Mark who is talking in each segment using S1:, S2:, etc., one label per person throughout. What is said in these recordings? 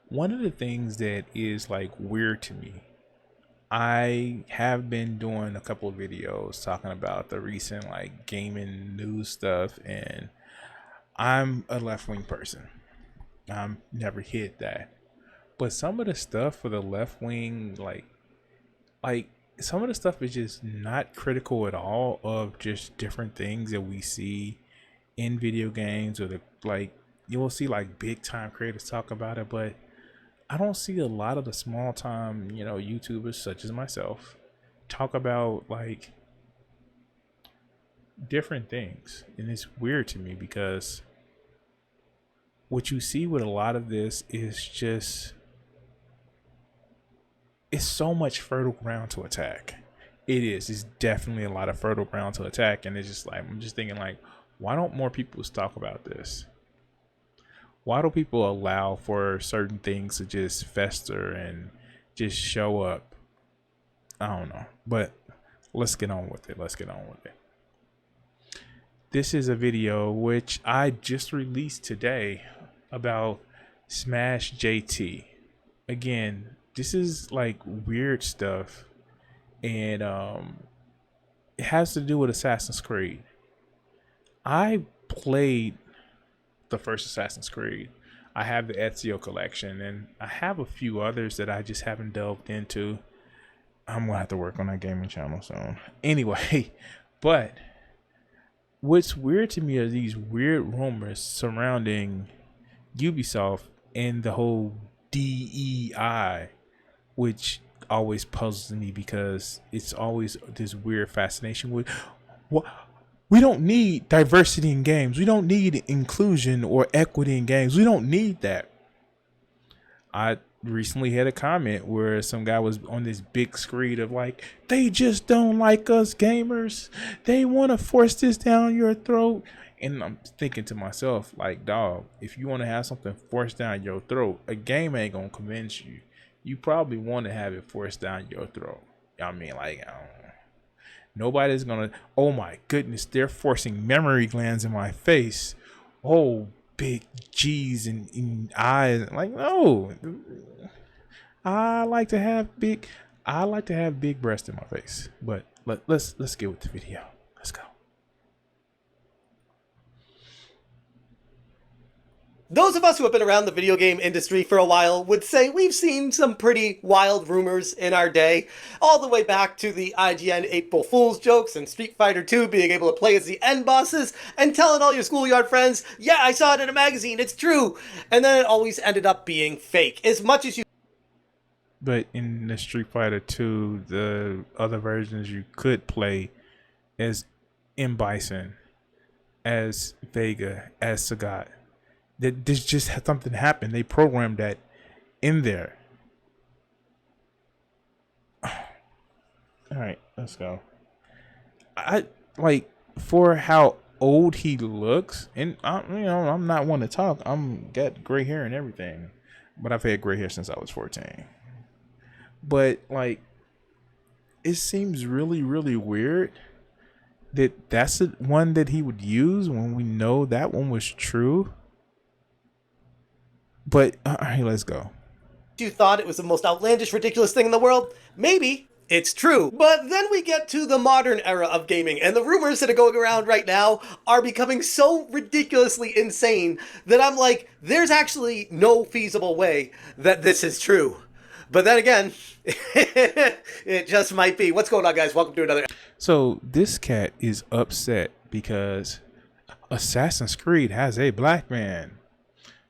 S1: One of the things that is like weird to me, I have been doing a couple of videos talking about the recent like gaming news stuff, and I'm a left wing person. I'm never hid that. But some of the stuff for the left wing, like some of the stuff is just not critical at all of just different things that we see in video games, or the like you will see like big time creators talk about it, but I don't see a lot of the small time, YouTubers such as myself talk about like different things. And it's weird to me because what you see with a lot of this is just it's so much fertile ground to attack. It is. It's definitely a lot of fertile ground to attack. And it's just like I'm just thinking like, why don't more people talk about this? Why do people allow for certain things to just fester and just show up? I don't know. But let's get on with it. This is a video which I just released today about Smash JT. Again, this is like weird stuff, and it has to do with Assassin's Creed. I played the first Assassin's Creed. I have the Ezio collection, and I have a few others that I just haven't delved into. I'm gonna have to work on that gaming channel soon. Anyway, but what's weird to me are these weird rumors surrounding Ubisoft and the whole DEI, which always puzzles me because it's always this weird fascination with what we don't need diversity in games. We don't need inclusion or equity in games. We don't need that. I recently had a comment where some guy was on this big screed of like, they just don't like us gamers. They want to force this down your throat. And I'm thinking to myself, like, dog, if you want to have something forced down your throat, a game ain't going to convince you. You probably want to have it forced down your throat. I mean, like, I don't know. Nobody's going to, oh my goodness, they're forcing memory glands in my face. Oh, big G's and eyes. Like, no. I like to have big breasts in my face. But let's get with the video. Let's go.
S2: Those of us who have been around the video game industry for a while would say we've seen some pretty wild rumors in our day, all the way back to the IGN April Fool's jokes and Street Fighter 2 being able to play as the end bosses and telling all your schoolyard friends, yeah, I saw it in a magazine, it's true, and then it always ended up being fake. As much as you...
S1: But in the Street Fighter 2, the other versions you could play as M. Bison, as Vega, as Sagat. That this just had something happen. They programmed that in there. All right, let's go. I like for how old he looks, and I'm not one to talk. I'm got gray hair and everything, but I've had gray hair since I was 14. But like, it seems really, really weird that that's the one that he would use when we know that one was true. But all right, let's go.
S2: You thought it was the most outlandish, ridiculous thing in the world? Maybe. It's true. But then we get to the modern era of gaming, and the rumors that are going around right now are becoming so ridiculously insane that I'm like, there's actually no feasible way that this is true. But then again, it just might be. What's going on, guys? Welcome to another...
S1: So this cat is upset because Assassin's Creed has a black man.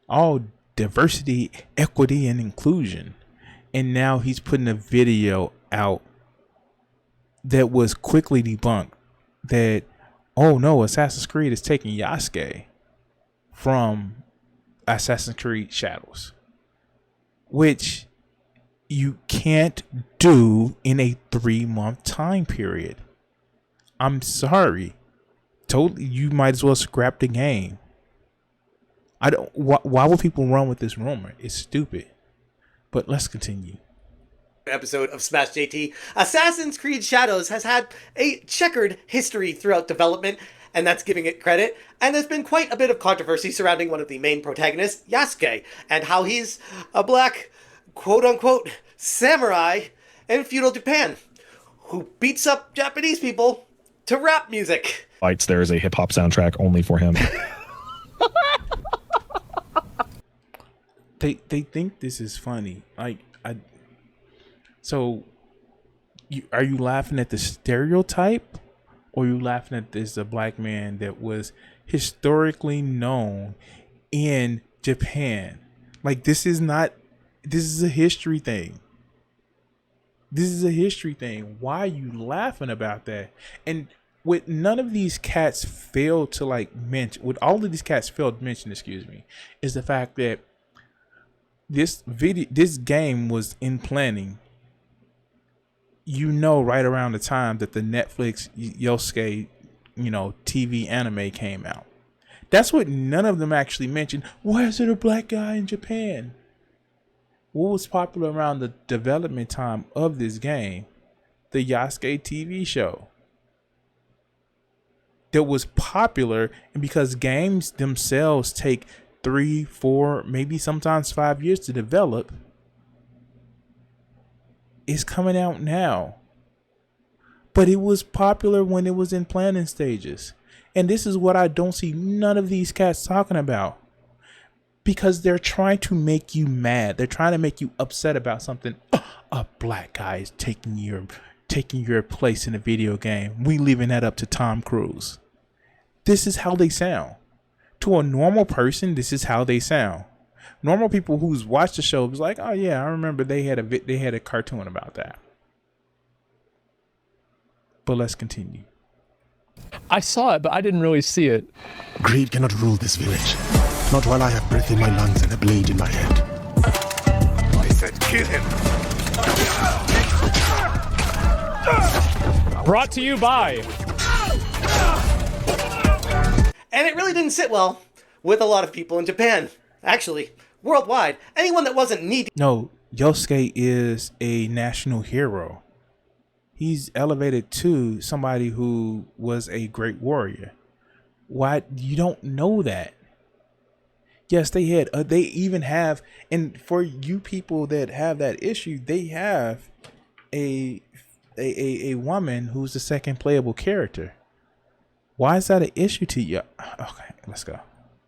S1: All diversity, equity, and inclusion. And now he's putting a video out that was quickly debunked that, oh no, Assassin's Creed is taking Yasuke from Assassin's Creed Shadows, which you can't do in a 3-month time period. I'm sorry. Totally, you might as well scrap the game. I don't. Why would people run with this rumor? It's stupid. But let's continue.
S2: Episode of Smash JT. Assassin's Creed Shadows has had a checkered history throughout development, and that's giving it credit. And there's been quite a bit of controversy surrounding one of the main protagonists, Yasuke, and how he's a black, quote-unquote, samurai in feudal Japan who beats up Japanese people to rap music.
S3: There is a hip-hop soundtrack only for him.
S1: They think this is funny. So are you laughing at the stereotype, or are you laughing at this a black man that was historically known in Japan? Like, this is a history thing. This is a history thing. Why are you laughing about that? And what none of these cats failed to mention, what all of these cats failed to mention, is the fact that this game was in planning, right around the time that the Netflix Yosuke, TV anime came out. That's what none of them actually mentioned. Why is there a black guy in Japan? What was popular around the development time of this game? The Yasuke TV show. That was popular, and because games themselves take 3, 4, maybe sometimes 5 years to develop, it's coming out now. But it was popular when it was in planning stages. And this is what I don't see none of these cats talking about. Because they're trying to make you mad. They're trying to make you upset about something. A black guy is taking your place in a video game. We leaving that up to Tom Cruise. This is how they sound. To a normal person, this is how they sound. Normal people who's watched the show was like, oh yeah, I remember they had a cartoon about that. But let's continue.
S4: I saw it, but I didn't really see it.
S5: Greed cannot rule this village. Not while I have breath in my lungs and a blade in my hand.
S6: I said kill him.
S4: Brought to you by...
S2: And it really didn't sit well with a lot of people in Japan. Actually, worldwide. Anyone that wasn't knee-deep.
S1: No, Yosuke is a national hero. He's elevated to somebody who was a great warrior. Why you don't know that? Yes, they even have, and for you people that have that issue, they have a woman who's the second playable character. Why is that an issue to you? Okay, let's go.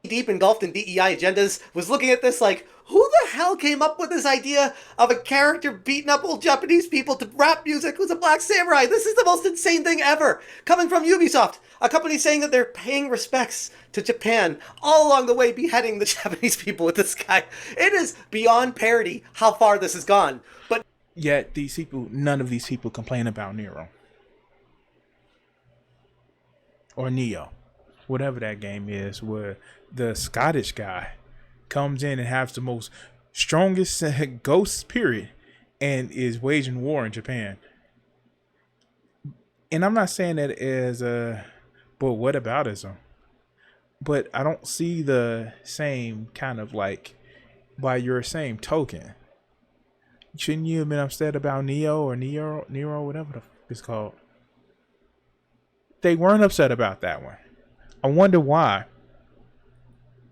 S2: Deep engulfed in DEI agendas was looking at this like, who the hell came up with this idea of a character beating up old Japanese people to rap music who's a black samurai? This is the most insane thing ever. Coming from Ubisoft, a company saying that they're paying respects to Japan, all along the way beheading the Japanese people with this guy. It is beyond parody how far this has gone. But
S1: yet none of these people complain about Nero. Or Neo. Whatever that game is, where the Scottish guy comes in and has the most strongest ghost spirit and is waging war in Japan. And I'm not saying that as but whataboutism. But I don't see the same kind of by your same token. Shouldn't you have been upset about Nero, whatever the fuck it's called? They weren't upset about that one. I wonder why.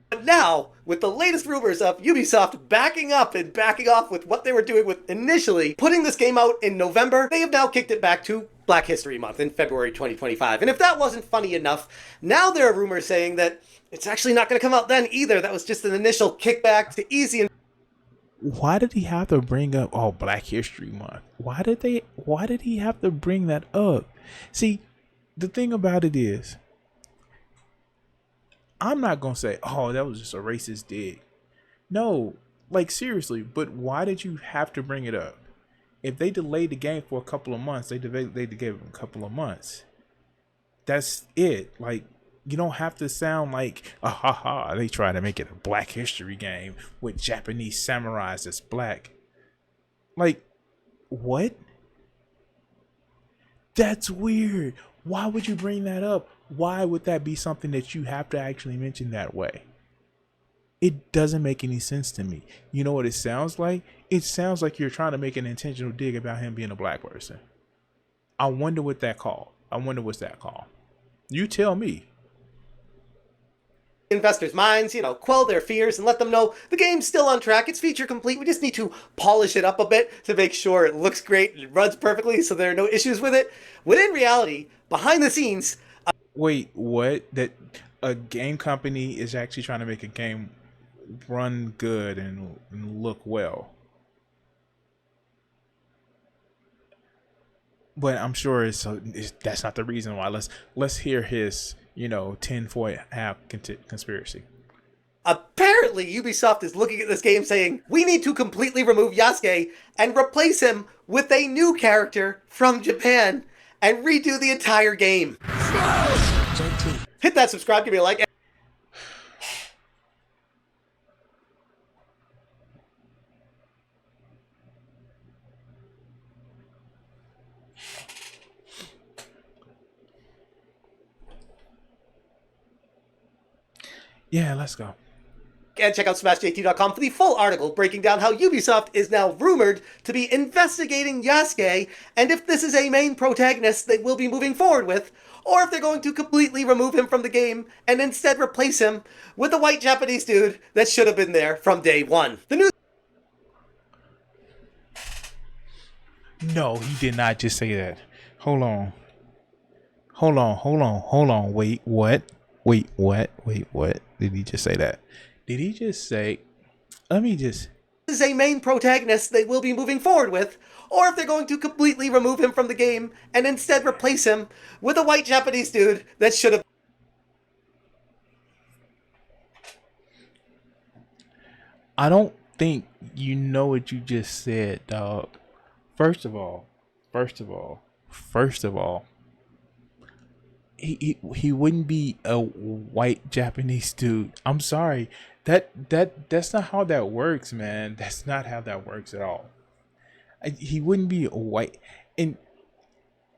S2: But now, with the latest rumors of Ubisoft backing up and backing off with what they were doing with initially putting this game out in November, they have now kicked it back to Black History Month in February 2025. And if that wasn't funny enough, now there are rumors saying that it's actually not going to come out then either. That was just an initial kickback to easy.
S1: Why did he have to bring up Black History Month? Why did he have to bring that up? See, the thing about it is, I'm not going to say, that was just a racist dig. No, seriously, but why did you have to bring it up? If they delayed the game for a couple of months, they gave them a couple of months. That's it. You don't have to sound like, they try to make it a Black History game with Japanese samurais that's black. What? That's weird. Why would you bring that up? Why would that be something that you have to actually mention that way? It doesn't make any sense to me. You know what it sounds like? It sounds like you're trying to make an intentional dig about him being a black person. I wonder what that called. I wonder what's that called. You tell me.
S2: investors' minds, quell their fears and let them know the game's still on track. It's feature complete. We just need to polish it up a bit to make sure it looks great and it runs perfectly so there are no issues with it. When in reality, behind the scenes...
S1: Wait, what? That a game company is actually trying to make a game run good and look well? But I'm sure that's not the reason why. Let's hear his tinfoil hat conspiracy.
S2: Apparently, Ubisoft is looking at this game saying, we need to completely remove Yasuke and replace him with a new character from Japan and redo the entire game. Hit that subscribe, give me a like.
S1: Yeah, let's go.
S2: And check out smashjt.com for the full article breaking down how Ubisoft is now rumored to be investigating Yasuke and if this is a main protagonist they will be moving forward with, or if they're going to completely remove him from the game and instead replace him with the white Japanese dude that should have been there from day one. The news...
S1: No, he did not just say that. Hold on. Wait, what? Did he just say that? Did he just say... This
S2: is a main protagonist they will be moving forward with, or if they're going to completely remove him from the game and instead replace him with a white Japanese dude that should have...
S1: I don't think you know what you just said, dog. First of all, he wouldn't be a white Japanese dude. I'm sorry. That's not how that works, man. That's not how that works at all. He wouldn't be a white. And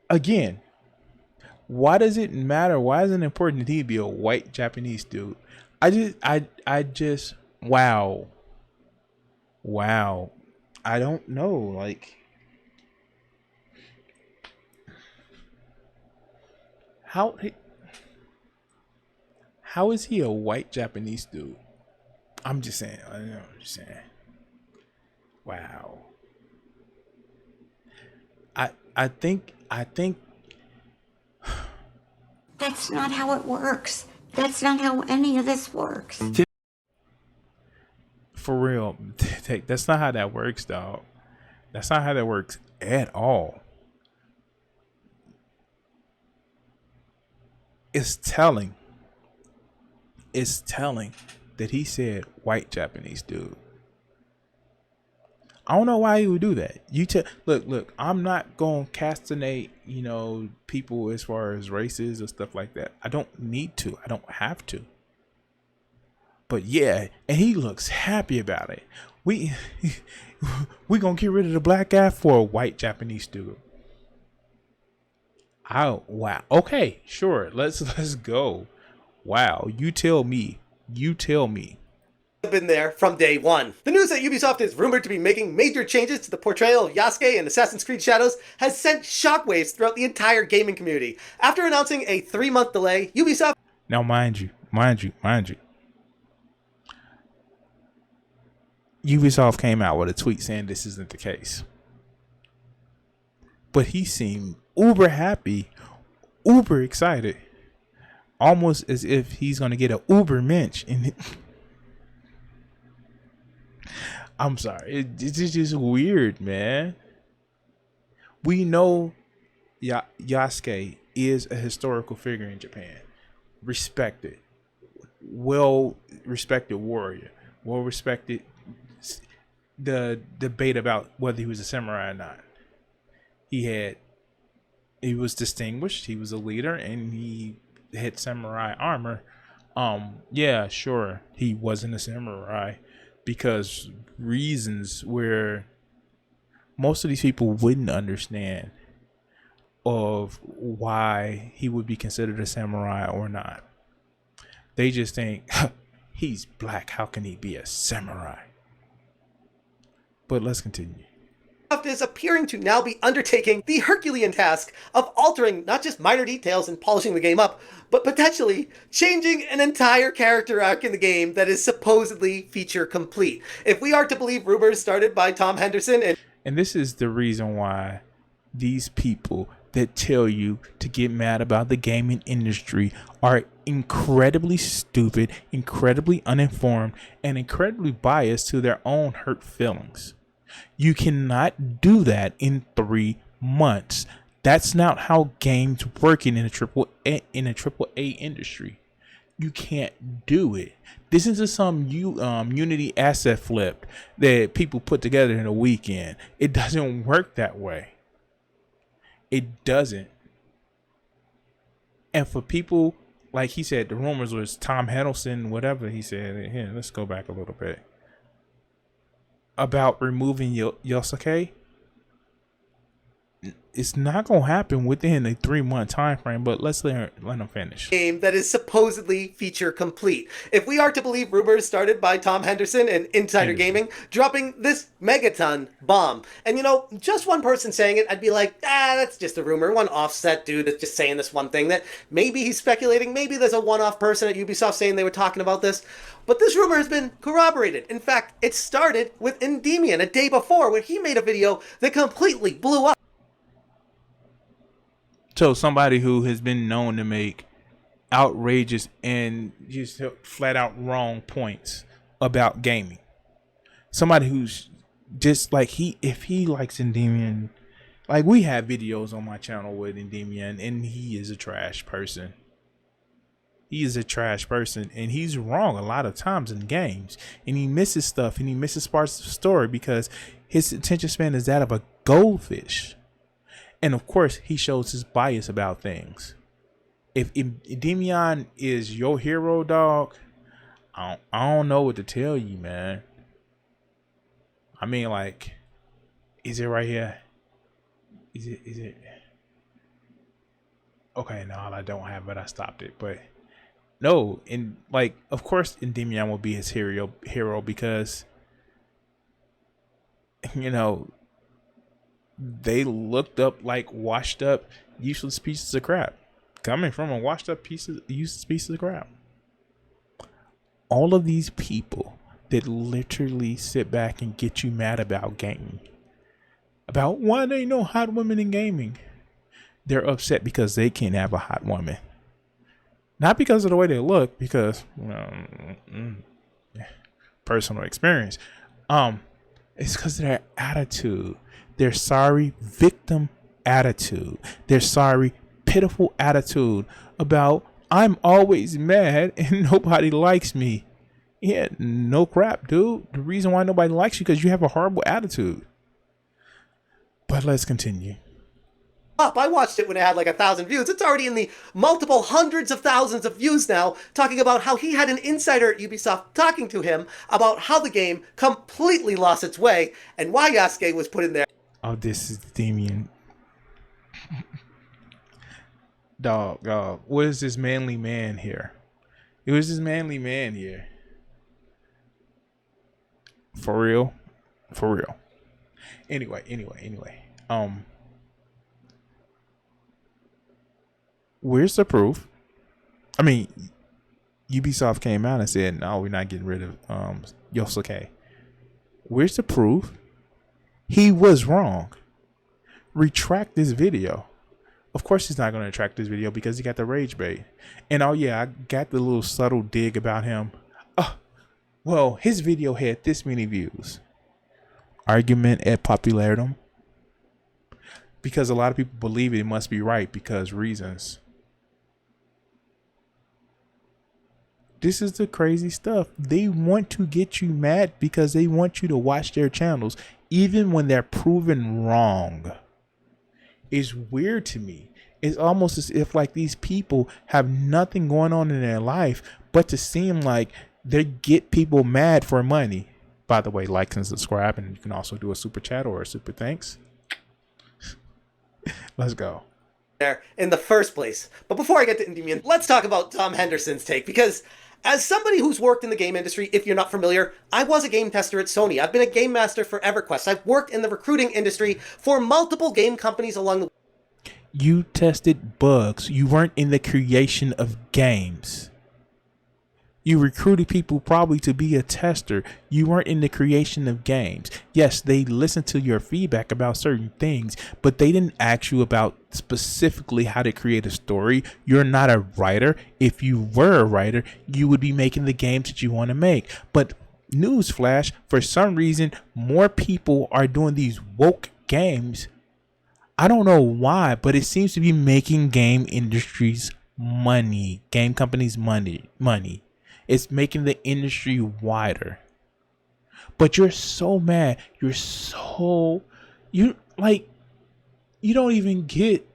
S1: again, why does it matter? Why is it important that he be a white Japanese dude? I just wow. I don't know, like, how is he a white Japanese dude? I'm just saying. Wow. I think
S7: that's not how it works. That's not how any of this works.
S1: For real, that's not how that works, dog. That's not how that works at all. It's telling that he said white Japanese dude. I don't know why he would do that. Look, I'm not gonna castinate, people as far as races or stuff like that. I don't need to. I don't have to. But yeah, and he looks happy about it. We gonna get rid of the black guy for a white Japanese dude. Oh wow. Okay, sure. Let's go. Wow. You tell me.
S2: Been there from day one. The news that Ubisoft is rumored to be making major changes to the portrayal of Yasuke in Assassin's Creed Shadows has sent shockwaves throughout the entire gaming community. After announcing a 3-month delay, Ubisoft...
S1: Now mind you. Ubisoft came out with a tweet saying this isn't the case. But he seemed uber happy, uber excited. Almost as if he's going to get an uber mensch. I'm sorry. It's just weird, man. We know Yasuke is a historical figure in Japan. Respected. Well-respected warrior. Well-respected. The debate about whether he was a samurai or not. He was distinguished. He was a leader, and he had samurai armor. Yeah, sure, he wasn't a samurai because reasons where most of these people wouldn't understand of why he would be considered a samurai or not. They just think he's black. How can he be a samurai? But let's continue.
S2: is appearing to now be undertaking the Herculean task of altering not just minor details and polishing the game up, but potentially changing an entire character arc in the game that is supposedly feature complete. If we are to believe rumors started by Tom Henderson
S1: And this is the reason why these people that tell you to get mad about the gaming industry are incredibly stupid, incredibly uninformed, and incredibly biased to their own hurt feelings. You cannot do that in 3 months. That's not how games work in a triple A industry. You can't do it. This isn't some Unity asset flip that people put together in a weekend. It doesn't work that way. It doesn't. And for people, like he said, the rumors was Tom Hiddleston, whatever he said. Here, let's go back a little bit. About removing Yosuke. It's not going to happen within a 3-month time frame, but let him finish.
S2: game that is supposedly feature complete. If we are to believe rumors started by Tom Henderson and Insider Gaming dropping this megaton bomb. And you know, just one person saying it, I'd be like, that's just a rumor. One offset dude that's just saying this one thing that maybe he's speculating. Maybe there's a one-off person at Ubisoft saying they were talking about this. But this rumor has been corroborated. In fact, it started with Endymion a day before when he made a video that completely blew up.
S1: So somebody who has been known to make outrageous and just flat out wrong points about gaming. Somebody who's just like if he likes Endymion, like we have videos on my channel with Endymion, and he is a trash person. He is a trash person, and he's wrong a lot of times in games, and he misses stuff, and he misses parts of the story because his attention span is that of a goldfish. And of course, he shows his bias about things. If Endymion is your hero, dog, I don't know what to tell you, man. I mean, like, is it right here? Is it? Okay, no, I don't have it. I stopped it, but no, and like, of course, Endymion will be his hero because, you know, they looked up like washed up, useless pieces of crap. Coming from a washed up useless pieces of crap. All of these people that literally sit back and get you mad about gaming, about why there ain't no hot women in gaming, they're upset because they can't have a hot woman. Not because of the way they look, because personal experience. It's because of their attitude. Their sorry victim attitude. Their sorry pitiful attitude about I'm always mad and nobody likes me. Yeah, no crap, dude. The reason why nobody likes you because you have a horrible attitude. But let's continue.
S2: I watched it when it had like 1,000 views. It's already in the multiple hundreds of thousands of views now, talking about how he had an insider at Ubisoft talking to him about how the game completely lost its way and why Yasuke was put in there.
S1: Oh, this is Damien. Dog. What is this manly man here? It was this manly man here. For real. Anyway. Where's the proof? I mean, Ubisoft came out and said, no, we're not getting rid of Yosuke. Where's the proof? He was wrong. Retract this video. Of course he's not going to retract this video because he got the rage bait. And oh yeah, I got the little subtle dig about him. Well, his video had this many views. Argument at popularidom. Because a lot of people believe it must be right because reasons. This is the crazy stuff. They want to get you mad because they want you to watch their channels, even when they're proven wrong. It's weird to me. It's almost as if like these people have nothing going on in their life but to seem like they get people mad for money. By the way, like and subscribe, and you can also do a super chat or a super thanks. Let's go.
S2: There in the first place. But before I get to Endymion, let's talk about Tom Henderson's take, because As somebody who's worked in the game industry, if you're not familiar, I was a game tester at Sony. I've been a game master for EverQuest. I've worked in the recruiting industry for multiple game companies along the way.
S1: You tested bugs. You weren't in the creation of games. You recruited people probably to be a tester. You weren't in the creation of games. Yes, they listened to your feedback about certain things, but they didn't ask you about specifically how to create a story. You're not a writer. If you were a writer, you would be making the games that you want to make. But newsflash, for some reason, more people are doing these woke games. I don't know why, but it seems to be making game industries money, game companies money. It's making the industry wider. But you're so mad. You don't even get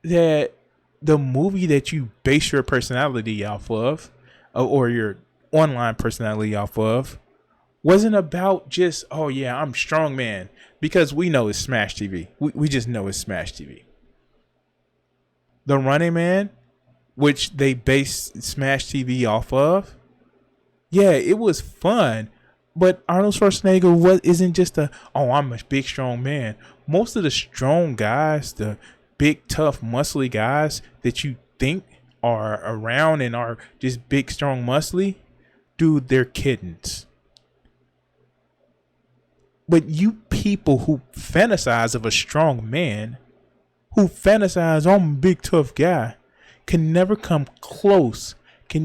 S1: that the movie that you base your personality off of, or your online personality off of, wasn't about just, oh yeah, I'm strong man, because we know it's Smash TV. We just know it's Smash TV. The Running Man, which they based Smash TV off of, yeah, it was fun, but Arnold Schwarzenegger isn't just I'm a big strong man. Most of the strong guys, the big tough muscly guys that you think are around and are just big strong muscly, dude, they're kittens. But you people who fantasize of a strong man, who fantasize, I'm a big tough guy, can never come close to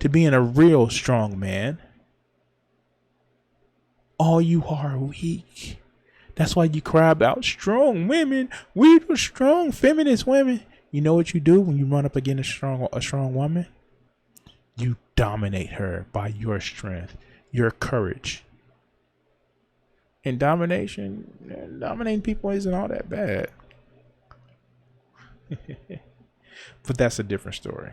S1: being a real strong man. All you are weak. That's why you cry about strong women. We the strong feminist women. You know what you do when you run up against a strong woman? You dominate her by your strength, your courage. And dominating people isn't all that bad. But that's a different story.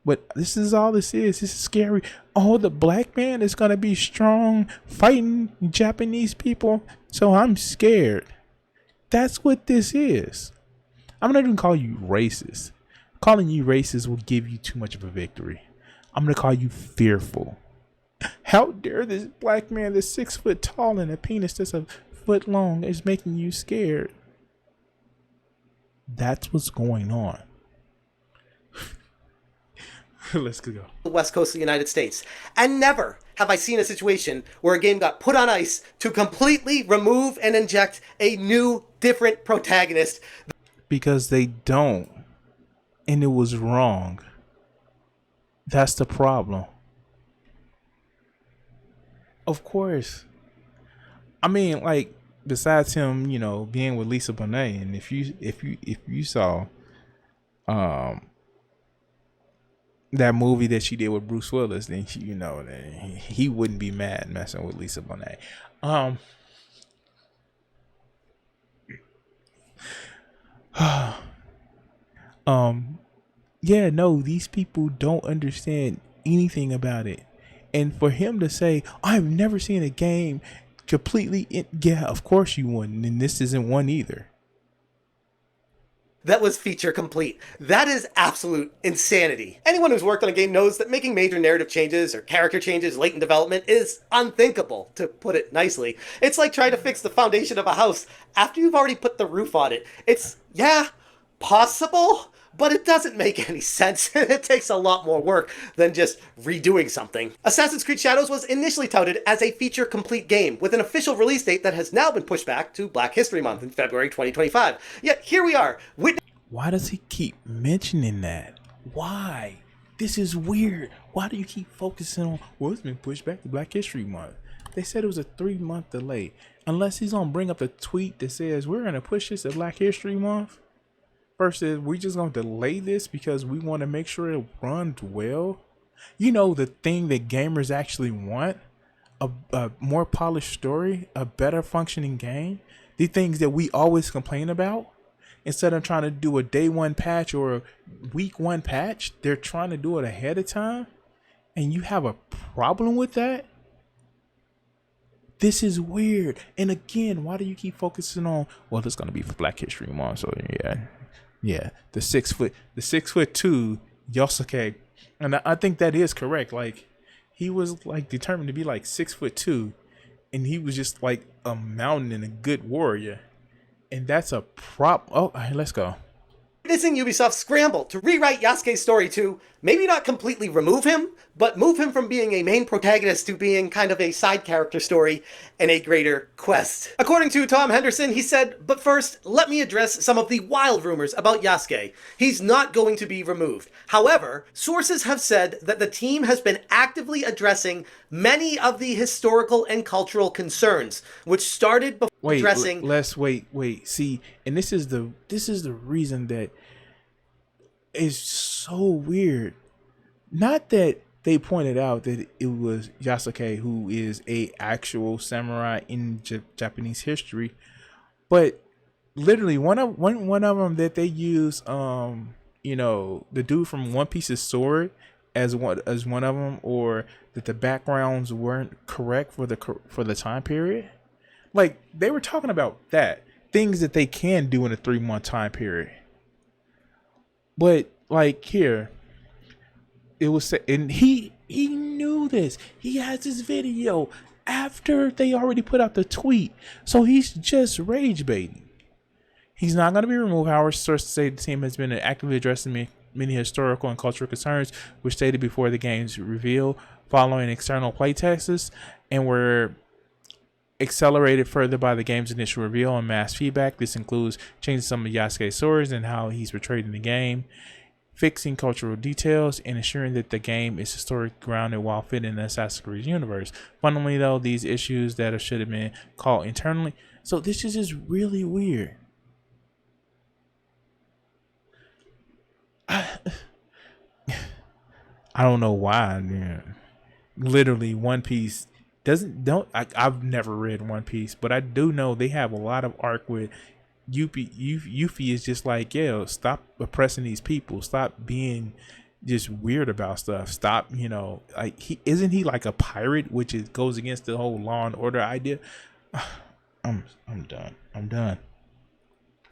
S1: But this is all this is. This is scary. Oh, the black man is going to be strong fighting Japanese people. So I'm scared. That's what this is. I'm not even calling you racist. Calling you racist will give you too much of a victory. I'm going to call you fearful. How dare this black man that's 6 foot tall and a penis that's a foot long is making you scared? That's what's going on. Let's go.
S2: The West Coast of the United States. And never have I seen a situation where a game got put on ice to completely remove and inject a new, different protagonist.
S1: Because they don't. And it was wrong. That's the problem. Of course. I mean, like, besides him, being with Lisa Bonet, and if you saw that movie that she did with Bruce Willis, then you know that he wouldn't be mad messing with Lisa Bonet. Yeah, no, these people don't understand anything about it. And for him to say, I've never seen a game completely, yeah, of course you wouldn't, and this isn't one either.
S2: That was feature complete. That is absolute insanity. Anyone who's worked on a game knows that making major narrative changes or character changes late in development is unthinkable, to put it nicely. It's like trying to fix the foundation of a house after you've already put the roof on it. It's, yeah, possible, but it doesn't make any sense. It takes a lot more work than just redoing something. Assassin's Creed Shadows was initially touted as a feature-complete game, with an official release date that has now been pushed back to Black History Month in February 2025. Yet here we are.
S1: Why does he keep mentioning that? Why? This is weird. Why do you keep focusing on, well, it's been pushed back to Black History Month? They said it was a 3-month delay. Unless he's going to bring up the tweet that says, we're going to push this to Black History Month. Versus, we just going to delay this because we want to make sure it runs well. You know, the thing that gamers actually want, a more polished story, a better functioning game. The things that we always complain about. Instead of trying to do a day 1 patch or a week 1 patch, they're trying to do it ahead of time. And you have a problem with that? This is weird. And again, why do you keep focusing on, well, it's going to be for Black History Month, so yeah. Yeah, the 6'2" Yosuke And I think that is correct. Like, he was like determined to be like 6'2", and he was just like a mountain and a good warrior. And that's a prop. Oh, all right, let's go.
S2: Witnessing Ubisoft's scramble to rewrite Yasuke's story to maybe not completely remove him, but move him from being a main protagonist to being kind of a side character story and a greater quest. According to Tom Henderson, he said, "But first, let me address some of the wild rumors about Yasuke. He's not going to be removed. However, sources have said that the team has been actively addressing many of the historical and cultural concerns, which started before addressing..."
S1: Wait. See, and this is the reason that is so weird. Not that they pointed out that it was Yasuke who is a actual samurai in Japanese history, but literally one of them that they use, the dude from One Piece's sword as one of them, or that the backgrounds weren't correct for the time period. Like, they were talking about that things that they can do in a 3-month time period. But like here, it was, and he knew this. He has this video after they already put out the tweet, so he's just rage baiting. He's not going to be removed. However, sources say the team has been actively addressing many historical and cultural concerns, which stated before the game's reveal, following external playtests, and were accelerated further by the game's initial reveal and mass feedback. This includes changing some of Yasuke's swords and how he's portrayed in the game, fixing cultural details, and ensuring that the game is historically grounded while fitting the Assassin's Creed universe. Fundamentally, though, these issues that should have been caught internally. So this is just really weird. I don't know why. Man. Literally, One Piece I've never read One Piece, but I do know they have a lot of arc with Yuffie is just like, yeah, stop oppressing these people, stop being just weird about stuff, stop, like, isn't he like a pirate, which goes against the whole law and order idea. I'm done.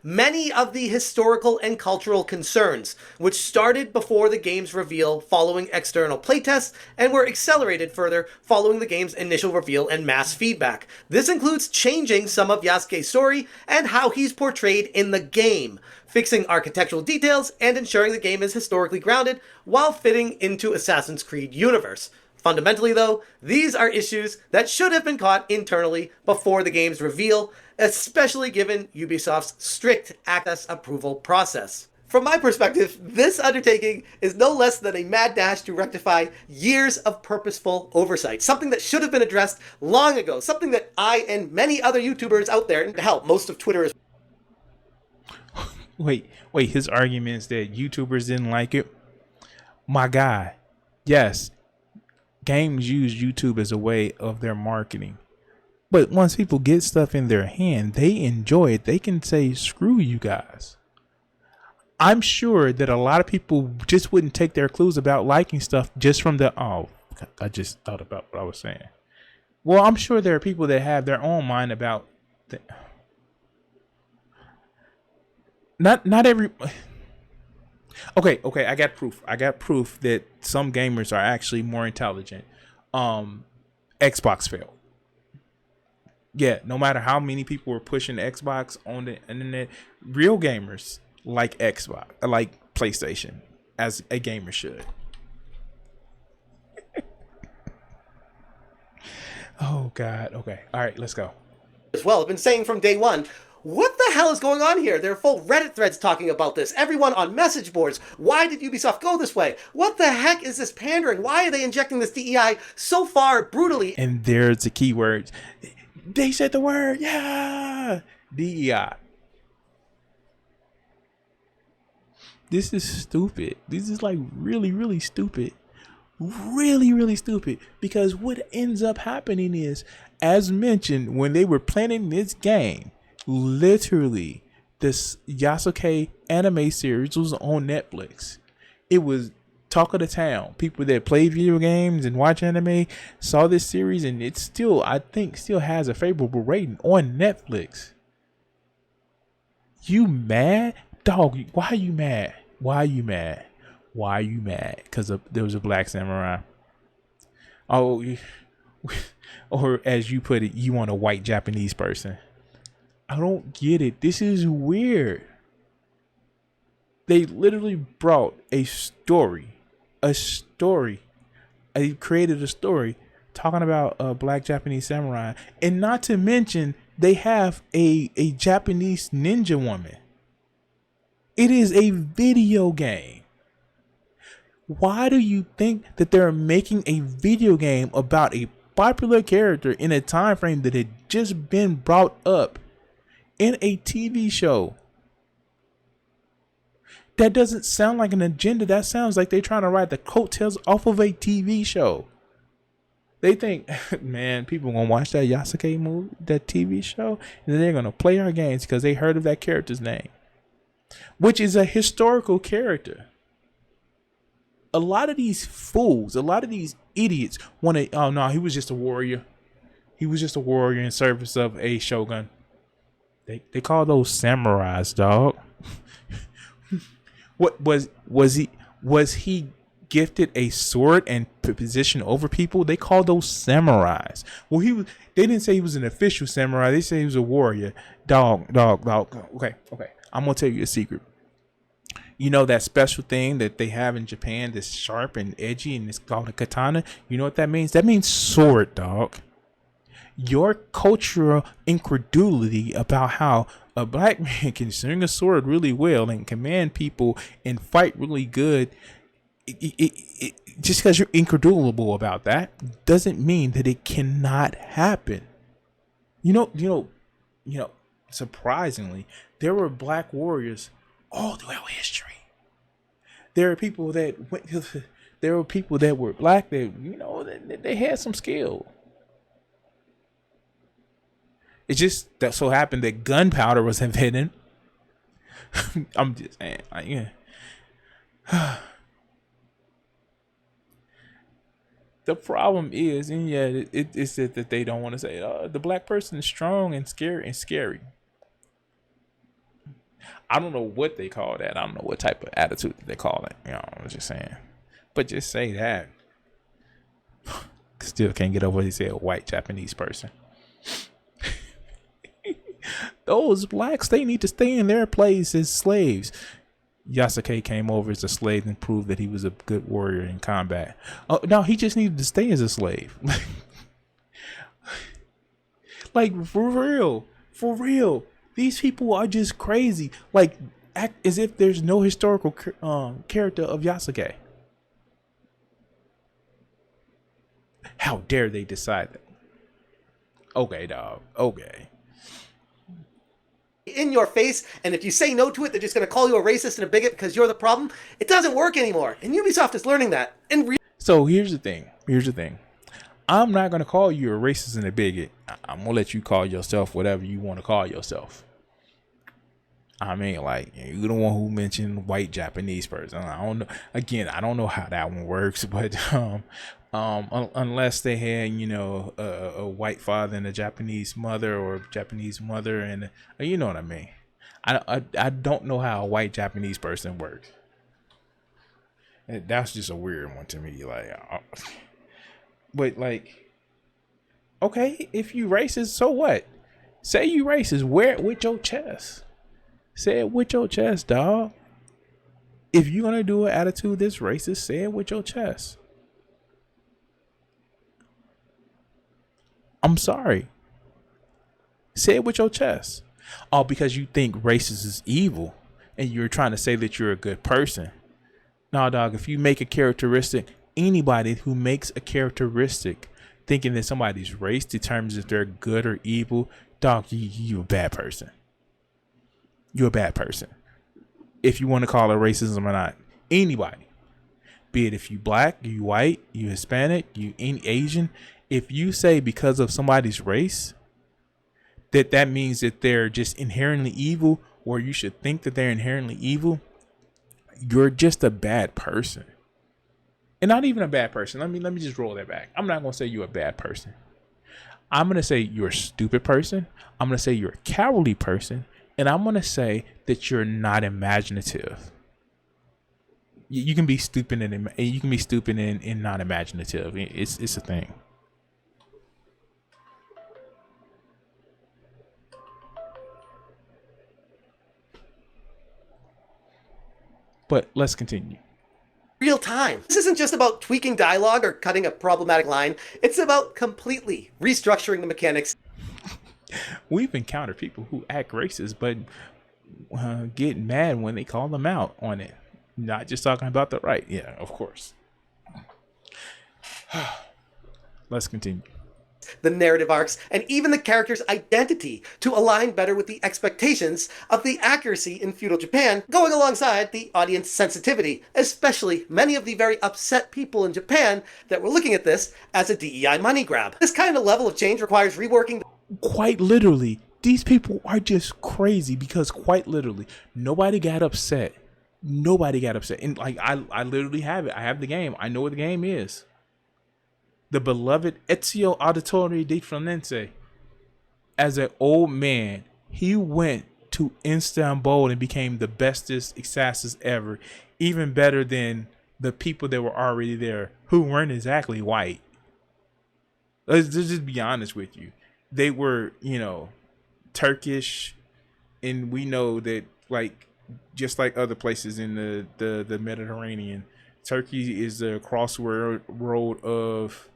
S2: Many of the historical and cultural concerns, which started before the game's reveal following external playtests and were accelerated further following the game's initial reveal and mass feedback. This includes changing some of Yasuke's story and how he's portrayed in the game, fixing architectural details, and ensuring the game is historically grounded while fitting into Assassin's Creed universe. Fundamentally, though, these are issues that should have been caught internally before the game's reveal, especially given Ubisoft's strict access approval process. From my perspective, this undertaking is no less than a mad dash to rectify years of purposeful oversight, something that should have been addressed long ago, something that I and many other YouTubers out there, hell, most of Twitter is...
S1: Wait, his argument is that YouTubers didn't like it? My guy, yes, games use YouTube as a way of their marketing. But once people get stuff in their hand, they enjoy it. They can say, screw you guys. I'm sure that a lot of people just wouldn't take their clues about liking stuff just from the, oh, I just thought about what I was saying. Well, I'm sure there are people that have their own mind about not every... Okay, I got proof. I got proof that some gamers are actually more intelligent. Xbox failed. Yeah, no matter how many people were pushing Xbox on the internet, real gamers like Xbox, like PlayStation, as a gamer should. Oh, God. Okay. All right, let's go.
S2: As well, I've been saying from day one, what the hell is going on here? There are full Reddit threads talking about this. Everyone on message boards. Why did Ubisoft go this way? What the heck is this pandering? Why are they injecting this DEI so far brutally?
S1: And there's the key words. They said the word. Yeah. DEI. This is stupid. This is like really, really stupid. Really, really stupid. Because what ends up happening is, as mentioned, when they were planning this game, literally, this Yasuke anime series was on Netflix. It was talk of the town. People that play video games and watch anime saw this series, and it still, I think, still has a favorable rating on Netflix. You mad? Dog, why are you mad? Why are you mad? Why are you mad? Because there was a black samurai. Oh, or as you put it, you want a white Japanese person. I don't get it. This is weird. They literally brought a story. They created a story talking about a black Japanese samurai. And not to mention, they have a Japanese ninja woman. It is a video game. Why do you think that they're making a video game about a popular character in a time frame that had just been brought up in a TV show? That doesn't sound like an agenda. That sounds like they're trying to ride the coattails off of a TV show. They think, man, people gonna watch that Yasuke movie, that TV show, and then they're gonna play our games because they heard of that character's name, which is a historical character. A lot of these fools, a lot of these idiots want to, oh no, he was just a warrior. He was just a warrior in service of a shogun. They call those samurais, dog. What was he gifted a sword and position over people? They call those samurais. Well, they didn't say he was an official samurai. They say he was a warrior. Dog. Okay. I'm gonna tell you a secret. You know that special thing that they have in Japan that's sharp and edgy and it's called a katana? You know what that means? That means sword, dog. Your cultural incredulity about how a black man can swing a sword really well and command people and fight really good, just because you're incredulable about that doesn't mean that it cannot happen. You know, surprisingly, there were black warriors all throughout history. There were people that were black that they had some skill. It just that so happened that gunpowder was invented. I'm just saying, yeah. The problem is, and yeah, it's that they don't want to say the black person is strong and scary. I don't know what they call that. I don't know what type of attitude they call it. I'm just saying. But just say that. Still can't get over what he said, a white Japanese person. Those blacks, they need to stay in their place as slaves. Yasuke came over as a slave and proved that he was a good warrior in combat. Oh, no, he just needed to stay as a slave. Like, for real. These people are just crazy. Like, act as if there's no historical character of Yasuke. How dare they decide that? Okay, dog. Okay.
S2: In your face, and if you say no to it, they're just going to call you a racist and a bigot because you're the problem. It doesn't work anymore, and Ubisoft is learning that.
S1: So here's the thing. I'm not going to call you a racist and a bigot. I'm going to let you call yourself whatever you want to call yourself. I mean, like, you're the one who mentioned white Japanese person. I don't know. Again, I don't know how that one works, but unless they had, a white father and a Japanese mother, or Japanese mother and you know what I mean. I don't know how a white Japanese person works. That's just a weird one to me. Like, but like, okay, if you racist, so what? Say you racist. Wear it with your chest. Say it with your chest, dog. If you're gonna do an attitude that's racist, say it with your chest. I'm sorry. Say it with your chest. Oh, because you think racist is evil and you're trying to say that you're a good person. No, dog, if you make a characteristic, anybody who makes a characteristic thinking that somebody's race determines if they're good or evil, dog, you're a bad person. You're a bad person. If you want to call it racism or not. Anybody. Be it if you black, you white, you Hispanic, you Asian. If you say because of somebody's race that means that they're just inherently evil, or you should think that they're inherently evil, you're just a bad person. And not even a bad person. Let me just roll that back. I'm not going to say you're a bad person. I'm going to say you're a stupid person. I'm going to say you're a cowardly person. And I'm going to say that you're not imaginative. You can be stupid and you can be stupid and not imaginative. It's a thing. But let's continue.
S2: Real time. This isn't just about tweaking dialogue or cutting a problematic line. It's about completely restructuring the mechanics.
S1: We've encountered people who act racist, but get mad when they call them out on it. Not just talking about the right. Yeah, of course. Let's continue.
S2: The narrative arcs, and even the character's identity to align better with the expectations of the accuracy in feudal Japan, going alongside the audience sensitivity, especially many of the very upset people in Japan that were looking at this as a DEI money grab. This kind of level of change requires reworking.
S1: Quite literally, these people are just crazy because quite literally, nobody got upset. Nobody got upset. And like, I literally have it. I have the game. I know what the game is. The beloved Ezio Auditore di Firenze. As an old man, he went to Istanbul and became the bestest assassins ever. Even better than the people that were already there, who weren't exactly white. Let's just be honest with you. They were, Turkish, and we know that, like, just like other places in the Mediterranean, Turkey is the crossroad of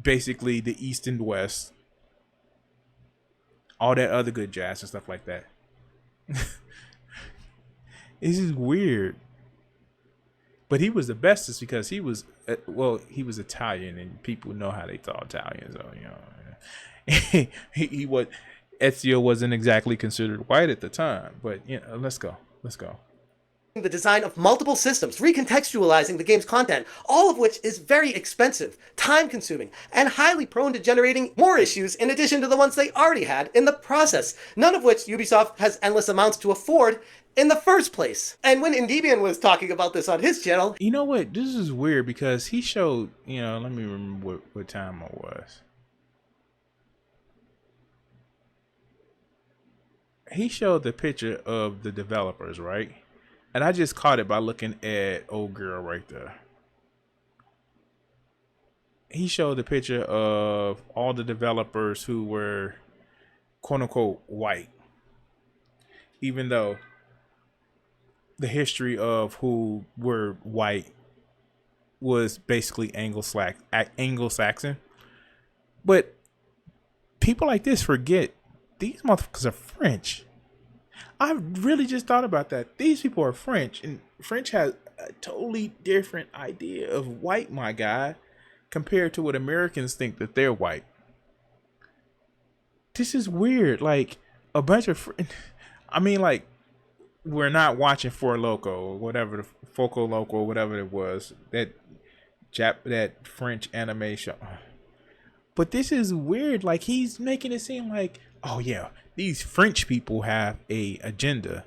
S1: basically the East and West. All that other good jazz and stuff like that. This is weird. But he was the bestest because he was Italian, and people know how they thought Italian. So, he was, Ezio wasn't exactly considered white at the time. But, let's go.
S2: The design of multiple systems, recontextualizing the game's content, all of which is very expensive, time-consuming, and highly prone to generating more issues in addition to the ones they already had in the process, none of which Ubisoft has endless amounts to afford in the first place. And when Indibian was talking about this on his channel...
S1: You know what? This is weird because he showed, let me remember what time it was. He showed the picture of the developers, right? And I just caught it by looking at old girl right there. He showed the picture of all the developers who were quote unquote white. Even though the history of who were white was basically Anglo-Saxon. But people like this forget these motherfuckers are French. I really just thought about that. These people are French, and French has a totally different idea of white, my guy, compared to what Americans think that they're white. This is weird. Like, a bunch of... we're not watching For Loco or whatever, the Foco Loco, whatever it was, that French anime show. But this is weird. Like, he's making it seem like, oh yeah, these French people have a agenda.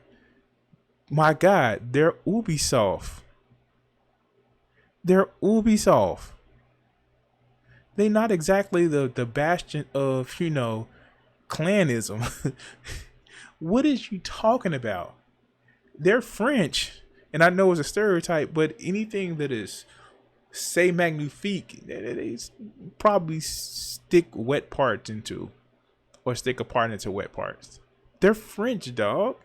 S1: My God, they're Ubisoft. They're not exactly the bastion of, clanism. What is you talking about? They're French, and I know it's a stereotype, but anything that is say magnifique, they probably stick wet parts into. Or stick a part into wet parts. They're French, dog.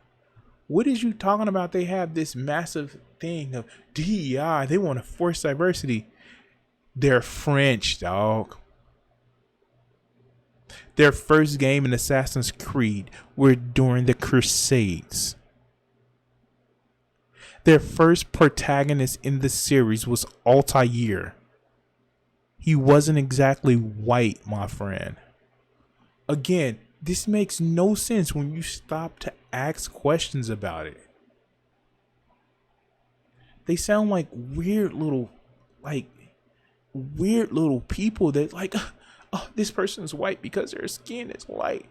S1: What is you talking about? They have this massive thing of DEI. They want to force diversity. They're French, dog. Their first game in Assassin's Creed were during the Crusades. Their first protagonist in the series was Altair. He wasn't exactly white, my friend. Again, this makes no sense when you stop to ask questions about it. They sound like weird little people that oh, this person's white because their skin is white.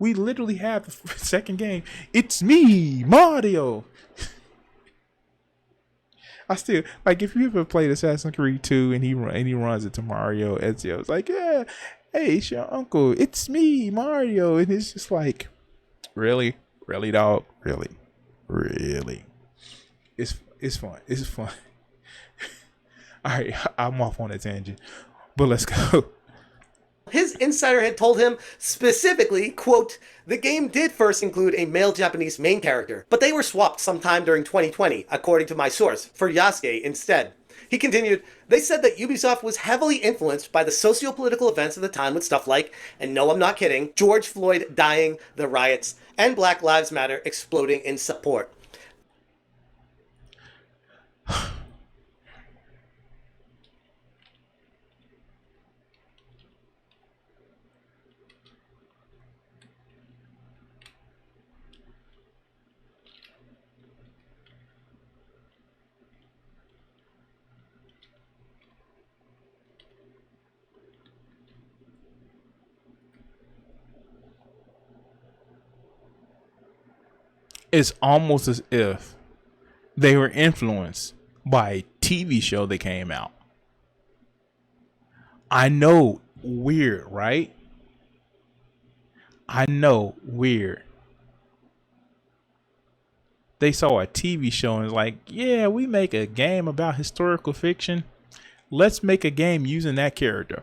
S1: We literally have the second game. It's me, Mario. I still if you ever played Assassin's Creed 2 and he runs into Mario, Ezio, it's like, yeah. Hey, it's your uncle. It's me, Mario. And it's just like, really? Really, dog? Really? It's fun. It's fun. All right, I'm off on a tangent, but let's go.
S2: His insider had told him specifically, quote, the game did first include a male Japanese main character, but they were swapped sometime during 2020, according to my source, for Yasuke instead. He continued, they said that Ubisoft was heavily influenced by the socio-political events of the time with stuff like, and no, I'm not kidding, George Floyd dying, the riots, and Black Lives Matter exploding in support.
S1: It's almost as if they were influenced by a TV show that came out. I know, weird, right? I know, weird. They saw a TV show and was like, yeah, we make a game about historical fiction. Let's make a game using that character.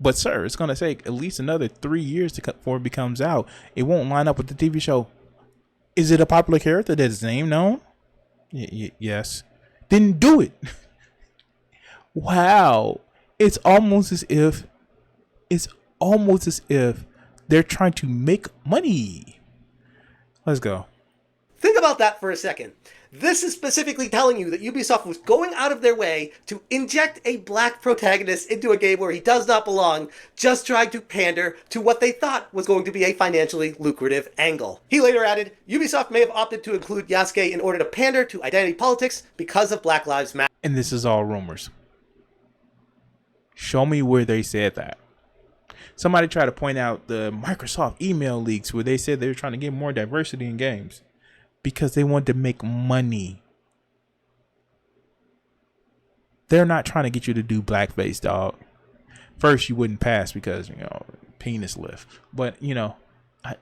S1: But sir, it's going to take at least another 3 years before it becomes out. It won't line up with the TV show. Is it a popular character that's name known? Yes. Then do it. Wow. It's almost as if they're trying to make money. Let's go.
S2: Think about that for a second. This is specifically telling you that Ubisoft was going out of their way to inject a black protagonist into a game where he does not belong, just trying to pander to what they thought was going to be a financially lucrative angle. He later added, Ubisoft may have opted to include Yasuke in order to pander to identity politics because of Black Lives Matter.
S1: And this is all rumors. Show me where they said that. Somebody tried to point out the Microsoft email leaks where they said they were trying to get more diversity in games. Because they want to make money. They're not trying to get you to do blackface, dog. First, you wouldn't pass because, penis lift. But, all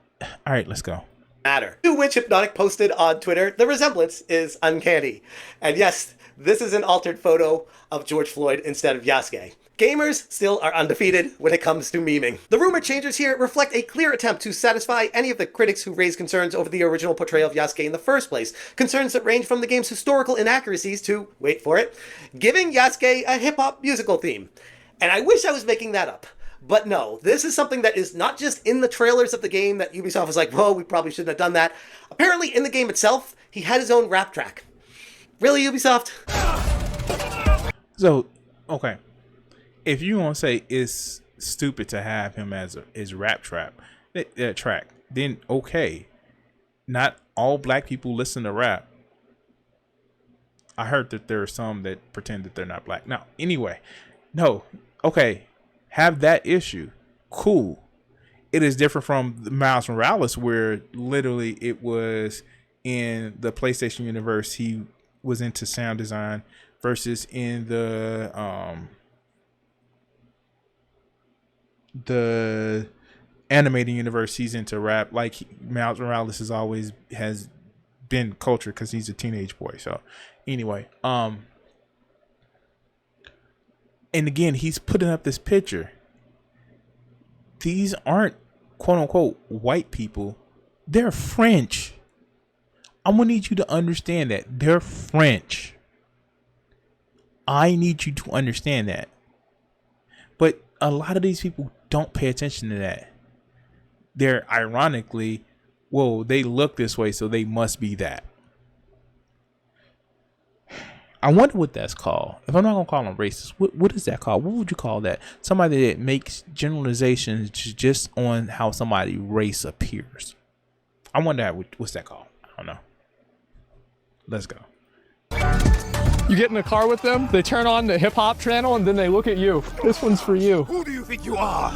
S1: right, let's go.
S2: To which Hypnotic posted on Twitter, the resemblance is uncanny. And yes, this is an altered photo of George Floyd instead of Yasuke. Gamers still are undefeated when it comes to memeing. The rumor changes here reflect a clear attempt to satisfy any of the critics who raised concerns over the original portrayal of Yasuke in the first place. Concerns that range from the game's historical inaccuracies to, wait for it, giving Yasuke a hip-hop musical theme. And I wish I was making that up. But no, this is something that is not just in the trailers of the game that Ubisoft was like, whoa, we probably shouldn't have done that. Apparently in the game itself, he had his own rap track. Really, Ubisoft?
S1: So, okay. If you want to say it's stupid to have him as his rap track, then okay. Not all black people listen to rap. I heard that there are some that pretend that they're not black. Now, anyway, no, okay. Have that issue. Cool. It is different from Miles Morales, where literally it was in the PlayStation universe, he was into sound design versus in the animating universe, he's into rap. Like Miles Morales has been culture because he's a teenage boy. So anyway, and again, he's putting up this picture. These aren't quote unquote white people. They're French. I'm gonna need you to understand that they're French. I need you to understand that. But a lot of these people don't pay attention to that. They're ironically, whoa, they look this way, so they must be that. I wonder what that's called. If I'm not gonna call them racist, what is that called? What would you call that? Somebody that makes generalizations just on how somebody race appears. I wonder what's that called. I don't know. Let's go.
S4: You get in the car with them, they turn on the hip hop channel, and then they look at you. This one's for you.
S6: Who do you think you are?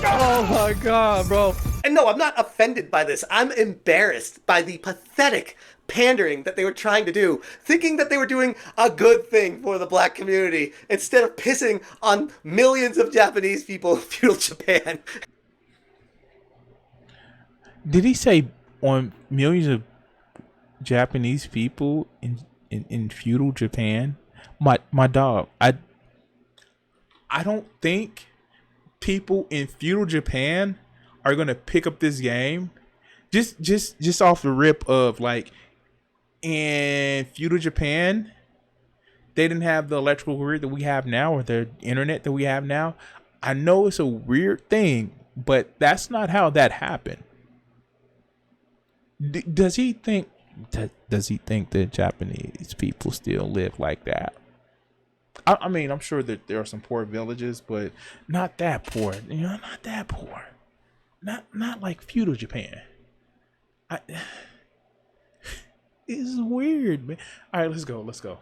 S4: Oh my God, bro.
S2: And no, I'm not offended by this. I'm embarrassed by the pathetic pandering that they were trying to do, thinking that they were doing a good thing for the black community instead of pissing on millions of Japanese people in feudal Japan.
S1: Did he say on millions of Japanese people in feudal Japan? My dog, I don't think people in feudal Japan are gonna pick up this game just off the rip of like, in feudal Japan they didn't have the electrical grid that we have now or the internet that we have now. I know it's a weird thing, but that's not how that happened. Does he think that Japanese people still live like that? I mean, I'm sure that there are some poor villages, but not that poor. Not that poor. Not like feudal Japan. It's weird, man. All right, let's go.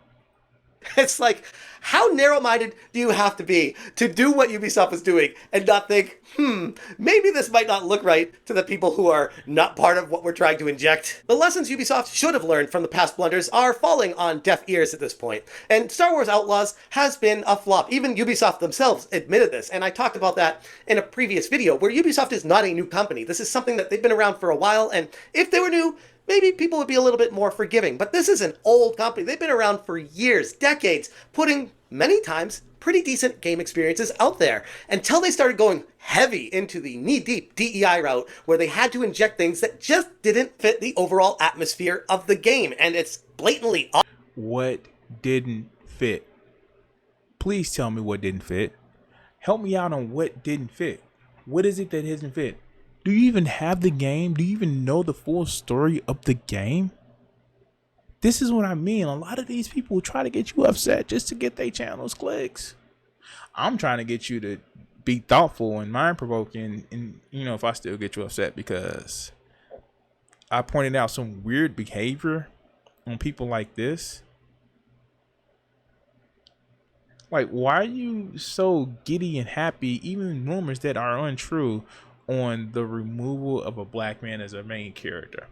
S2: It's like, how narrow-minded do you have to be to do what Ubisoft is doing and not think, maybe this might not look right to the people who are not part of what we're trying to inject? The lessons Ubisoft should have learned from the past blunders are falling on deaf ears at this point. And Star Wars Outlaws has been a flop. Even Ubisoft themselves admitted this, and I talked about that in a previous video, where Ubisoft is not a new company. This is something that they've been around for a while, and if they were new, maybe people would be a little bit more forgiving. But this is an old company. They've been around for years, decades, putting many times pretty decent game experiences out there until they started going heavy into the knee-deep DEI route where they had to inject things that just didn't fit the overall atmosphere of the game. And it's blatantly obvious.
S1: What didn't fit? Please tell me what didn't fit. Help me out on what didn't fit. What is it that hasn't fit? Do you even have the game? Do you even know the full story of the game? This is what I mean. A lot of these people try to get you upset just to get their channels clicks. I'm trying to get you to be thoughtful and mind-provoking, and if I still get you upset because I pointed out some weird behavior on people like this. Like, why are you so giddy and happy, even rumors that are untrue, on the removal of a black man as a main character?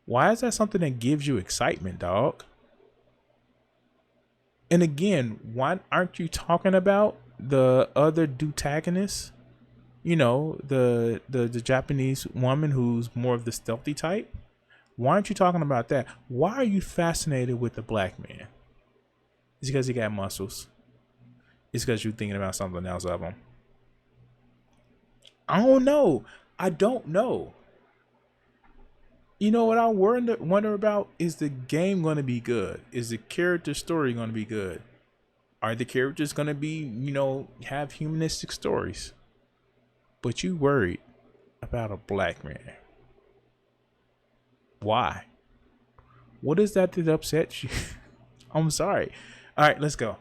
S1: Why is that something that gives you excitement, dog? And again, why aren't you talking about the other protagonists? The Japanese woman who's more of the stealthy type. Why aren't you talking about that? Why are you fascinated with the black man? It's because he got muscles. It's because you're thinking about something else of him. I don't know. You know what I wonder about? Is the game going to be good? Is the character story going to be good? Are the characters going to be, have humanistic stories? But you worried about a black man. Why? What is that upsets you? I'm sorry. All right, let's go.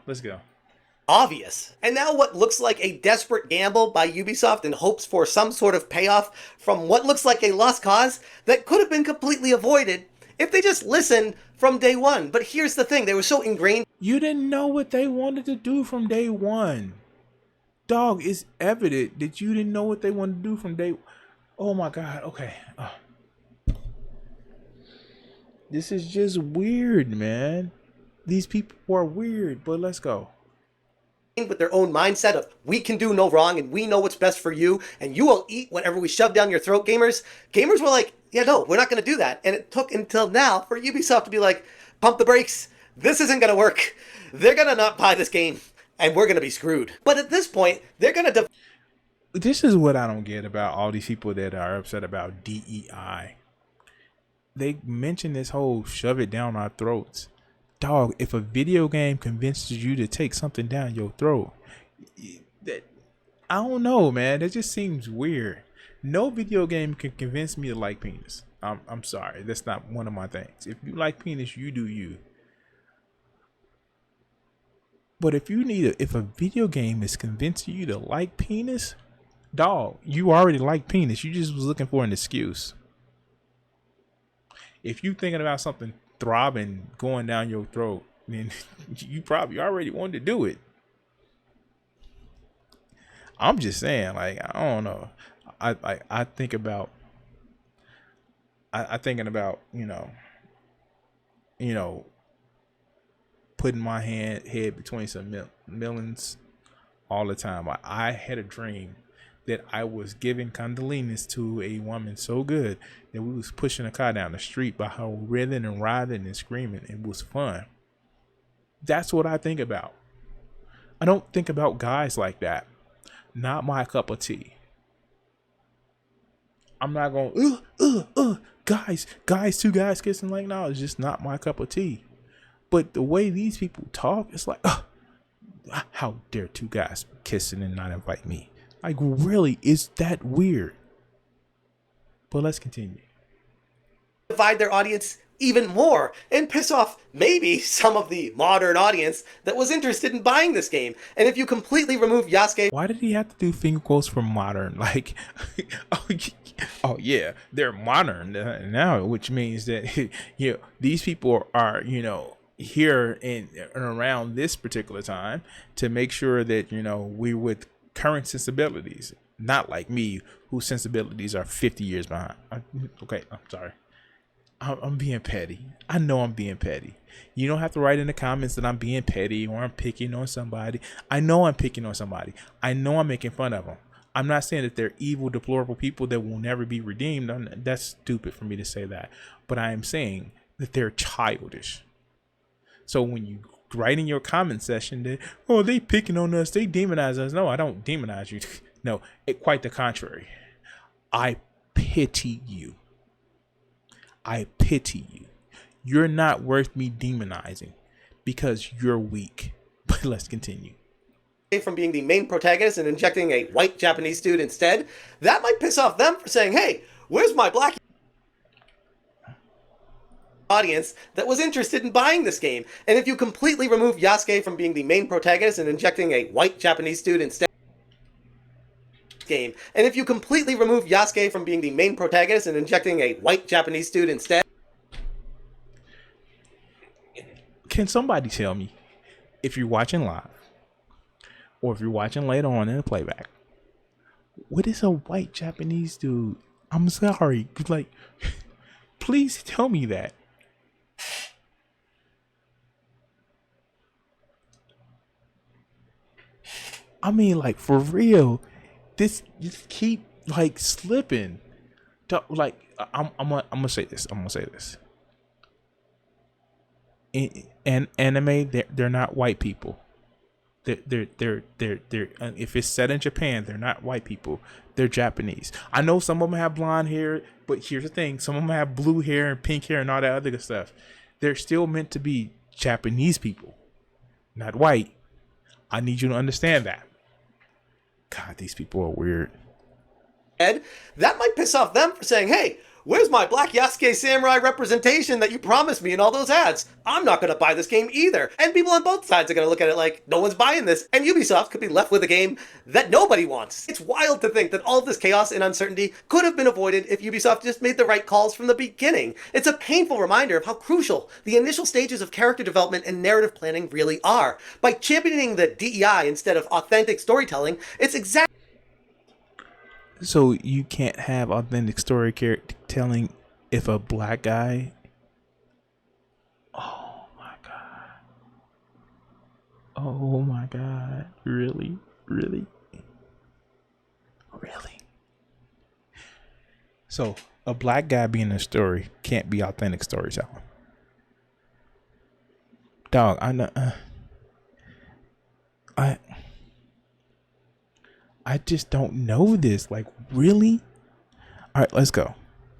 S2: Obvious. And now what looks like a desperate gamble by Ubisoft in hopes for some sort of payoff from what looks like a lost cause that could have been completely avoided if they just listened from day one. But here's the thing, they were so ingrained.
S1: You didn't know what they wanted to do from day one. Dog, it's evident that you didn't know what they wanted to do from day. Oh my God. Okay. This is just weird, man. These people are weird, but let's go.
S2: With their own mindset of we can do no wrong and we know what's best for you and you will eat whatever we shove down your throat. Gamers were like, yeah, no, we're not going to do that. And it took until now for Ubisoft to be like, pump the brakes. This isn't going to work. They're going to not buy this game and we're going to be screwed. But at this point, they're going to...
S1: This is what I don't get about all these people that are upset about DEI. They mention this whole shove it down our throats. Dog, if a video game convinces you to take something down your throat, I don't know, man. That just seems weird. No video game can convince me to like penis. I'm sorry. That's not one of my things. If you like penis, you do you. But if a video game is convincing you to like penis, dog, you already like penis. You just was looking for an excuse. If you thinking about something throbbing going down your throat, then you probably already wanted to do it. I'm just saying, like, I don't know. I think about I thinking about, you know, putting my head between some millions all the time. I had a dream that I was giving condolences to a woman so good that we was pushing a car down the street by her writhing and writhing and screaming. It was fun. That's what I think about. I don't think about guys like that. Not my cup of tea. I'm not going, guys, two guys kissing like, no, it's just not my cup of tea. But the way these people talk, it's like, how dare two guys kissing and not invite me? Like, really, is that weird? But let's continue.
S2: Divide their audience even more and piss off maybe some of the modern audience that was interested in buying this game. And if you completely remove Yasuke...
S1: Why did he have to do finger quotes for modern? Like, oh yeah, they're modern now, which means that these people are, here in and around this particular time to make sure that, we're with current sensibilities, not like me, whose sensibilities are 50 years behind. Okay, I'm sorry. I'm being petty. I know I'm being petty. You don't have to write in the comments that I'm being petty or I'm picking on somebody. I know I'm picking on somebody. I know I'm making fun of them. I'm not saying that they're evil, deplorable people that will never be redeemed. That's stupid for me to say that. But I am saying that they're childish. So when you write in your comment section that, oh, they picking on us, they demonize us. No, I don't demonize you. No, quite the contrary. I pity you. I pity you. You're not worth me demonizing because you're weak. But let's continue.
S2: From being the main protagonist and injecting a white Japanese dude instead, that might piss off them for saying, hey, where's my black audience that was interested in buying this game? And if you completely remove Yasuke from being the main protagonist and injecting a white Japanese dude instead, game. And if you completely remove Yasuke from being the main protagonist and injecting a white Japanese dude instead...
S1: Can somebody tell me, if you're watching live, or if you're watching later on in the playback, what is a white Japanese dude? I'm sorry. Like, please tell me that. I mean, like, for real. This just keep like slipping. Like I'm gonna say this. In anime, they're not white people. They're if it's set in Japan, they're not white people. They're Japanese. I know some of them have blonde hair, but here's the thing: some of them have blue hair and pink hair and all that other good stuff. They're still meant to be Japanese people, not white. I need you to understand that. God, these people are weird.
S2: Ed, that might piss off them for saying, hey, where's my black Yasuke samurai representation that you promised me in all those ads? I'm not going to buy this game either. And people on both sides are going to look at it like, no one's buying this. And Ubisoft could be left with a game that nobody wants. It's wild to think that all of this chaos and uncertainty could have been avoided if Ubisoft just made the right calls from the beginning. It's a painful reminder of how crucial the initial stages of character development and narrative planning really are. By championing the DEI instead of authentic storytelling, it's exactly...
S1: So you can't have authentic storytelling if a black guy... Oh my god. Oh my god. Really? So a black guy being in a story can't be authentic storytelling. Dog, I know... I just don't know this. Like, really? All right, let's go.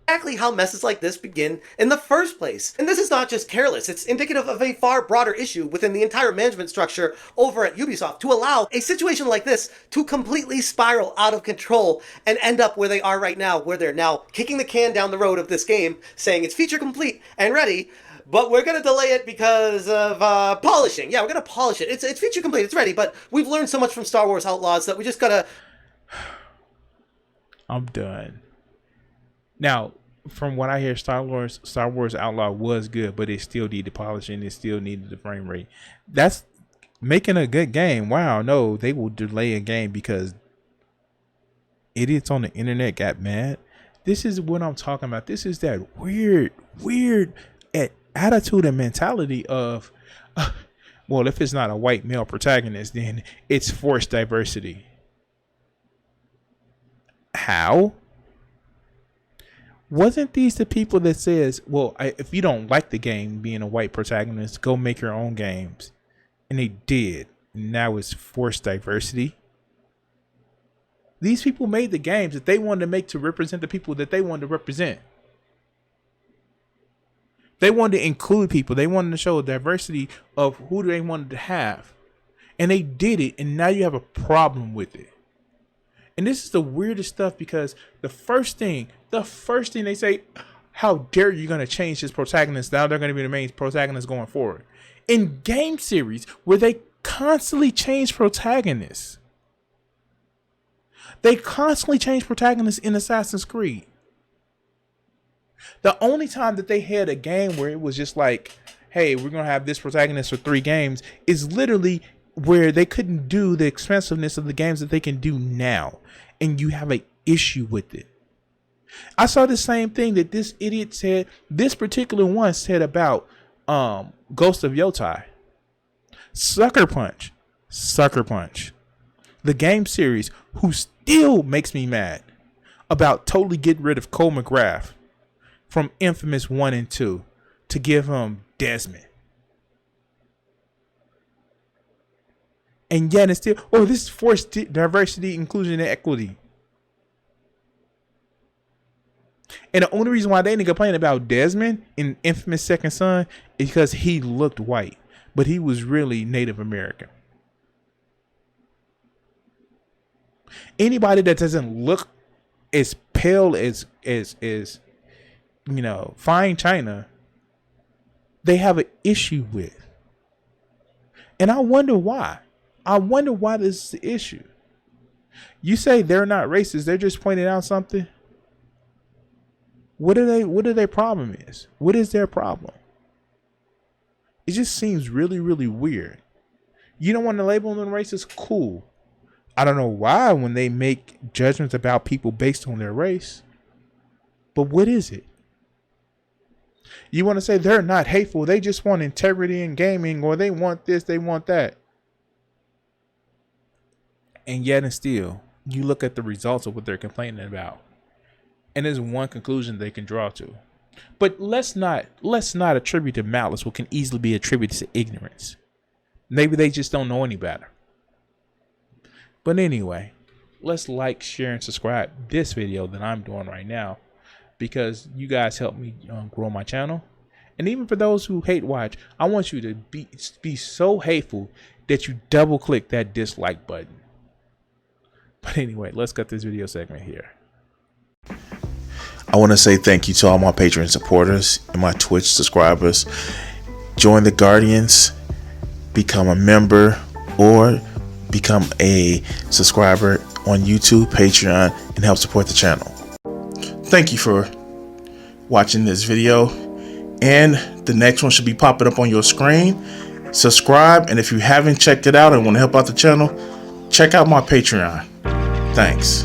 S2: Exactly how messes like this begin in the first place. And this is not just careless, it's indicative of a far broader issue within the entire management structure over at Ubisoft to allow a situation like this to completely spiral out of control and end up where they are right now, where they're now kicking the can down the road of this game, saying it's feature complete and ready, but we're going to delay it because of polishing. Yeah, we're going to polish it. It's feature complete, it's ready, but we've learned so much from Star Wars Outlaws that we just got to...
S1: I'm done. Now, from what I hear, Star Wars Outlaw was good, but it still needed polishing. It still needed the frame rate. That's making a good game. Wow, no, they will delay a game because idiots on the internet got mad. This is what I'm talking about. This is that weird attitude and mentality of, well, if it's not a white male protagonist, then it's forced diversity. How? Wasn't these the people that says, well, if you don't like the game being a white protagonist, go make your own games? And they did. And now it's forced diversity. These people made the games that they wanted to make to represent the people that they wanted to represent. They wanted to include people. They wanted to show a diversity of who they wanted to have. And they did it. And now you have a problem with it. And this is the weirdest stuff, because the first thing they say, how dare you going to change this protagonist? Now they're going to be the main protagonist going forward. In game series where they constantly change protagonists. They constantly change protagonists in Assassin's Creed. The only time that they had a game where it was just like, hey, we're going to have this protagonist for 3 games is literally where they couldn't do the expensiveness of the games that they can do now. And you have an issue with it. I saw the same thing that this idiot said. This particular one said about Ghost of Yotai. Sucker Punch. The game series, who still makes me mad about totally getting rid of Cole McGrath from Infamous 1 and 2 to give him Desmond. And yet it's still, oh, this is forced diversity, inclusion, and equity. And the only reason why they didn't complain about Desmond in Infamous Second Son is because he looked white, but he was really Native American. Anybody that doesn't look as pale as fine China, they have an issue with. And I wonder why. This is the issue. You say they're not racist, they're just pointing out something. What are their problem is? What is their problem? It just seems really, really weird. You don't want to label them racist? Cool. I don't know why when they make judgments about people based on their race. But what is it? You want to say they're not hateful, they just want integrity in gaming, or they want this, they want that. And yet and still, you look at the results of what they're complaining about. And there's one conclusion they can draw to. But let's not attribute to malice what can easily be attributed to ignorance. Maybe they just don't know any better. But anyway, let's like, share, and subscribe this video that I'm doing right now, because you guys help me grow my channel. And even for those who hate watch, I want you to be so hateful that you double click that dislike button. But anyway, let's cut this video segment here.
S8: I want to say thank you to all my Patreon supporters and my Twitch subscribers. Join the Guardians, become a member, or become a subscriber on YouTube, Patreon, and help support the channel. Thank you for watching this video, and the next one should be popping up on your screen. Subscribe, and if you haven't checked it out and want to help out the channel, check out my Patreon. Thanks.